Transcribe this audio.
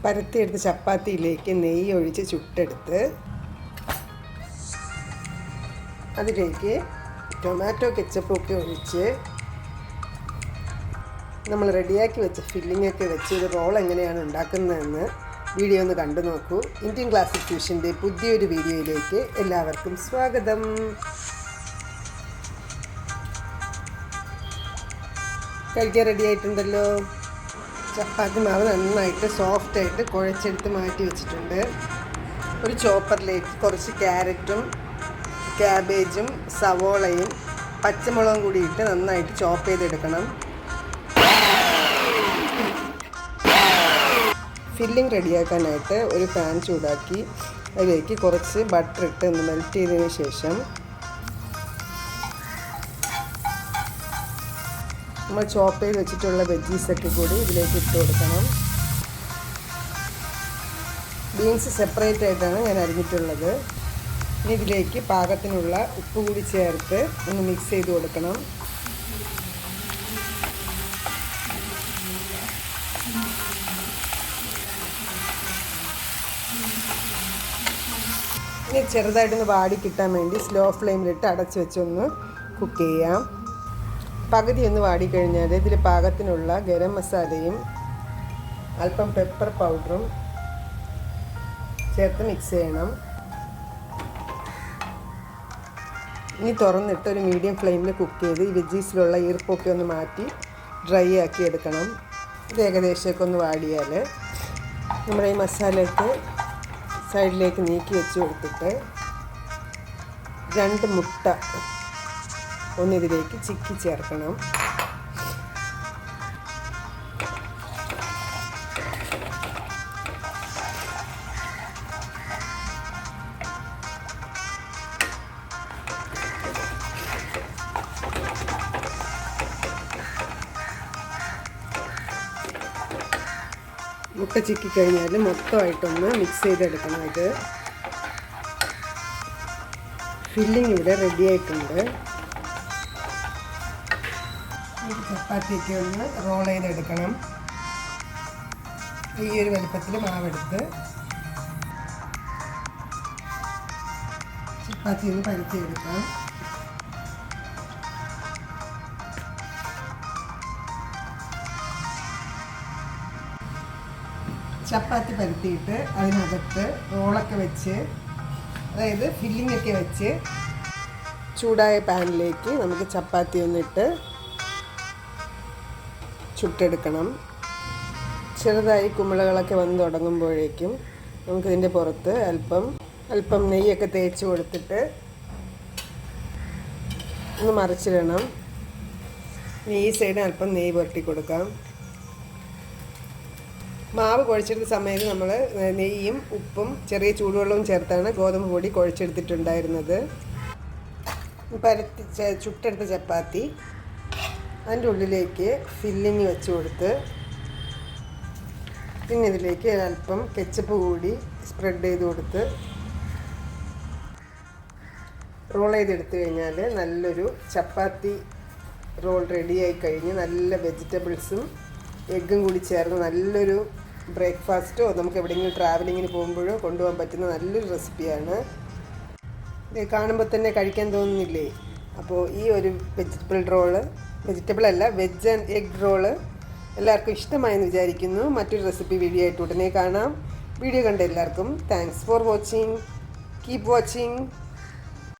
പരത്തിയെടുത്ത് ചപ്പാത്തിയിലേക്ക് നെയ്യ് ഒഴിച്ച് ചുട്ടെടുത്ത് അതിലേക്ക് ടൊമാറ്റോ കെച്ചപ്പൊക്കെ ഒഴിച്ച് നമ്മൾ റെഡിയാക്കി വെച്ച ഫില്ലിങ്ങൊക്കെ വെച്ച് ഇത് റോൾ എങ്ങനെയാണ് ഉണ്ടാക്കുന്നതെന്ന് വീഡിയോ ഒന്ന് കണ്ടു നോക്കൂ. ഇന്ത്യൻ ക്ലാസിക് ഫ്യൂഷൻ്റെ പുതിയൊരു വീഡിയോയിലേക്ക് എല്ലാവർക്കും സ്വാഗതം. കഴിക്കാൻ റെഡി ആയിട്ടുണ്ടല്ലോ. ചപ്പാത്തി മാവ് നന്നായിട്ട് സോഫ്റ്റായിട്ട് കുഴച്ചെടുത്ത് മാറ്റി വെച്ചിട്ടുണ്ട്. ഒരു ചോപ്പറിലേക്ക് കുറച്ച് ക്യാരറ്റും ക്യാബേജും സവോളയും പച്ചമുളകും കൂടി ഇട്ട് നന്നായിട്ട് ചോപ്പ് ചെയ്തെടുക്കണം. ഫില്ലിംഗ് റെഡിയാക്കാനായിട്ട് ഒരു പാൻ ചൂടാക്കി അതിലേക്ക് കുറച്ച് ബട്ടർ ഇട്ട് ഒന്ന് മെൽറ്റ് ചെയ്തതിന് ശേഷം നമ്മൾ ചോപ്പ് ചെയ്ത് വെച്ചിട്ടുള്ള വെജീസൊക്കെ കൂടി ഇതിലേക്ക് ഇട്ട് കൊടുക്കണം. ബീൻസ് സെപ്പറേറ്റ് ആയിട്ടാണ് ഞാൻ അരിഞ്ഞിട്ടുള്ളത്. ഇനി ഇതിലേക്ക് പാകത്തിനുള്ള ഉപ്പ് കൂടി ചേർത്ത് ഒന്ന് മിക്സ് ചെയ്ത് കൊടുക്കണം. ഇനി ചെറുതായിട്ടൊന്ന് വാടി കിട്ടാൻ വേണ്ടി സ്ലോ ഫ്ലെയിമിലിട്ട് അടച്ച് വെച്ചൊന്ന് കുക്ക് ചെയ്യാം. പകുതി ഒന്ന് വാടിക്കഴിഞ്ഞാൽ ഇതിൽ പാകത്തിനുള്ള ഗരം മസാലയും അല്പം പെപ്പർ പൗഡറും ചേർത്ത് മിക്സ് ചെയ്യണം. ഇനി തുറന്നിട്ട് ഒരു മീഡിയം ഫ്ലെയിമിൽ കുക്ക് ചെയ്ത് ഈ വെജീസിലുള്ള ഈർപ്പൊക്കെ ഒന്ന് മാറ്റി ഡ്രൈ ആക്കി എടുക്കണം. ഇത് ഏകദേശമൊക്കെ ഒന്ന് വാടിയാൽ നമ്മുടെ ഈ മസാലയൊക്കെ സൈഡിലേക്ക് നീക്കി വെച്ച് കൊടുത്തിട്ട് 2 മുട്ട ഒന്നിതിലേക്ക് ചിക്കി ചേർക്കണം. മുട്ട ചിക്കി കഴിഞ്ഞാൽ മൊത്തമായിട്ടൊന്ന് മിക്സ് ചെയ്തെടുക്കണം. ഇത് ഫില്ലിംഗ് ഇവിടെ റെഡി ആയിട്ടുണ്ട്. ചപ്പാത്തിയൊക്കെ ഒന്ന് റോൾ ചെയ്തെടുക്കണം. ഈ ഒരു വലുപ്പത്തിൽ മാവെടുത്ത് ചപ്പാത്തി ഒന്ന് പരത്തിയെടുക്കാം. ചപ്പാത്തി പരത്തിയിട്ട് അതിനകത്ത് റോളൊക്കെ വെച്ച്, അതായത് ഫില്ലിങ്ങൊക്കെ വെച്ച് ചൂടായ പാനിലേക്ക് നമുക്ക് ചപ്പാത്തി ഒന്നിട്ട് ചുട്ടെടുക്കണം. ചെറുതായി കുമിളകളൊക്കെ വന്ന് തുടങ്ങുമ്പോഴേക്കും നമുക്കിതിൻ്റെ പുറത്ത് അല്പം നെയ്യൊക്കെ തേച്ച് കൊടുത്തിട്ട് ഒന്ന് മറിച്ചിടണം. ഈ സൈഡ് അല്പം നെയ്യ് പുരട്ടി കൊടുക്കാം. മാവ് കുഴച്ചെടുത്ത സമയത്ത് നമ്മൾ നെയ്യും ഉപ്പും ചെറിയ ചൂടുവെള്ളവും ചേർത്താണ് ഗോതമ്പ് പൊടി കുഴച്ചെടുത്തിട്ടുണ്ടായിരുന്നത്. പരത്തി ചുട്ടെടുത്ത ചപ്പാത്തി അതിൻ്റെ ഉള്ളിലേക്ക് ഫില്ലിങ് വെച്ച് കൊടുത്ത് പിന്നെ ഇതിലേക്ക് അല്പം കെച്ചപ്പ് കൂടി സ്പ്രെഡ് ചെയ്ത് കൊടുത്ത് റോൾ ചെയ്തെടുത്തു കഴിഞ്ഞാൽ നല്ലൊരു ചപ്പാത്തി റോൾ റെഡിയായി കഴിഞ്ഞ് നല്ല വെജിറ്റബിൾസും എഗ്ഗും കൂടി ചേർന്ന് നല്ലൊരു ബ്രേക്ക്ഫാസ്റ്റോ നമുക്ക് എവിടെയെങ്കിലും ട്രാവലിങ്ങിന് പോകുമ്പോഴോ കൊണ്ടുപോകാൻ പറ്റുന്ന നല്ലൊരു റെസിപ്പിയാണ്. ഇത് കാണുമ്പോൾ തന്നെ കഴിക്കാൻ തോന്നുന്നില്ലേ? അപ്പോൾ ഈ ഒരു വെജിറ്റബിൾ അല്ല വെജ് ആൻഡ് എഗ് റോള് എല്ലാവർക്കും ഇഷ്ടമായെന്ന് വിചാരിക്കുന്നു. മറ്റൊരു റെസിപ്പി വീഡിയോ ആയിട്ട് ഉടനെ കാണാം. വീഡിയോ കണ്ട എല്ലാവർക്കും thanks for watching. Keep watching.